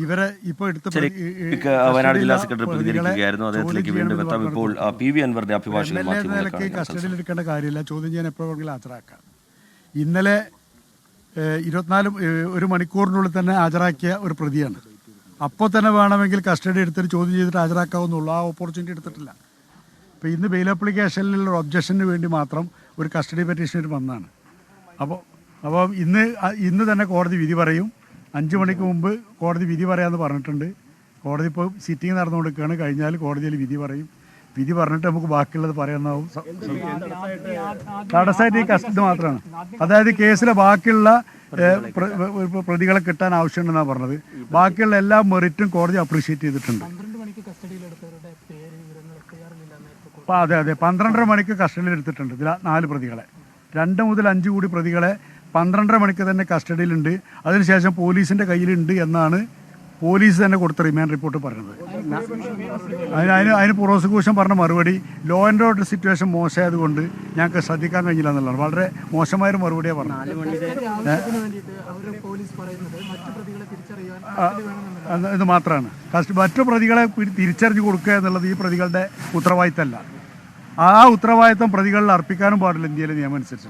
ഇവരെ ഇപ്പോൾ വയനാട് ജില്ലാ സെക്രട്ടറി പ്രതികരിക്കുകയായിരുന്നു. അദ്ദേഹത്തിലേക്ക് വീണ്ടും എത്താം. ഇപ്പോൾ PV അൻവറിന്റെ അഭിഭാഷകൻ കസ്റ്റഡിയിൽ എടുക്കേണ്ട കാര്യമില്ല, ചോദ്യം ചെയ്യാൻ എപ്പോഴെങ്കിലും ഹാജരാക്കാം. ഇന്നലെ 1 മണിക്കൂറിനുള്ളിൽ തന്നെ ഹാജരാക്കിയ ഒരു പ്രതിയാണ്. അപ്പോൾ തന്നെ വേണമെങ്കിൽ കസ്റ്റഡി എടുത്തിട്ട് ചോദ്യം ചെയ്തിട്ട് ഹാജരാക്കാവുന്നുള്ളൂ. ആ ഓപ്പർച്യൂണിറ്റി എടുത്തിട്ടില്ല. ഇപ്പോൾ ഇന്ന് ബെയിൽ അപ്ലിക്കേഷനിലുള്ള ഒബ്ജക്ഷന് വേണ്ടി മാത്രം ഒരു കസ്റ്റഡി പെറ്റീഷൻ വന്നതാണ്. അപ്പോൾ ഇന്ന് തന്നെ കോടതി വിധി പറയും. 5 മണിക്ക് മുമ്പ് കോടതി വിധി പറയാമെന്ന് പറഞ്ഞിട്ടുണ്ട്. കോടതി ഇപ്പോൾ സിറ്റിംഗ് നടന്നുകൊണ്ടിരിക്കുകയാണ്. കഴിഞ്ഞാൽ കോടതിയിൽ വിധി പറയും. വിധി പറഞ്ഞിട്ട് നമുക്ക് ബാക്കിയുള്ളത് പറയാനാവും. തടസ്സമായിട്ട് ഈ കസ്റ്റഡി മാത്രമാണ്. അതായത് കേസിലെ ബാക്കിയുള്ള പ്രതികളെ കിട്ടാൻ ആവശ്യമുണ്ടെന്നാണ് പറഞ്ഞത്. ബാക്കിയുള്ള എല്ലാ മെറിറ്റും കോടതി അപ്രീഷിയേറ്റ് ചെയ്തിട്ടുണ്ട്. അതെ 12:30 മണിക്ക് കസ്റ്റഡിയിൽ എടുത്തിട്ടുണ്ട്. ഇതിൽ 4 പ്രതികളെ, 2 മുതൽ 5 കൂടി പ്രതികളെ 12:30 മണിക്ക് തന്നെ കസ്റ്റഡിയിലുണ്ട്. അതിനുശേഷം പോലീസിൻ്റെ കയ്യിലുണ്ട് എന്നാണ് പോലീസ് തന്നെ കൊടുത്ത റിമാൻഡ് റിപ്പോർട്ട് പറയുന്നത്. അതിന് പ്രോസിക്യൂഷൻ പറഞ്ഞ മറുപടി ലോ ആൻഡ് ഓർഡർ സിറ്റുവേഷൻ മോശമായതുകൊണ്ട് ഞങ്ങൾക്ക് ശ്രദ്ധിക്കാൻ കഴിഞ്ഞില്ല എന്നുള്ളതാണ്. വളരെ മോശമായൊരു മറുപടിയാണ് പറഞ്ഞത്. ഇത് മാത്രമാണ് മറ്റു പ്രതികളെ തിരിച്ചറിഞ്ഞു കൊടുക്കുക എന്നുള്ളത് ഈ പ്രതികളുടെ ഉത്തരവാദിത്തമല്ല. ആ ഉത്തരവാദിത്തം പ്രതികളിൽ അർപ്പിക്കാനും പാടില്ല ഇന്ത്യയിലെ നിയമം അനുസരിച്ച്.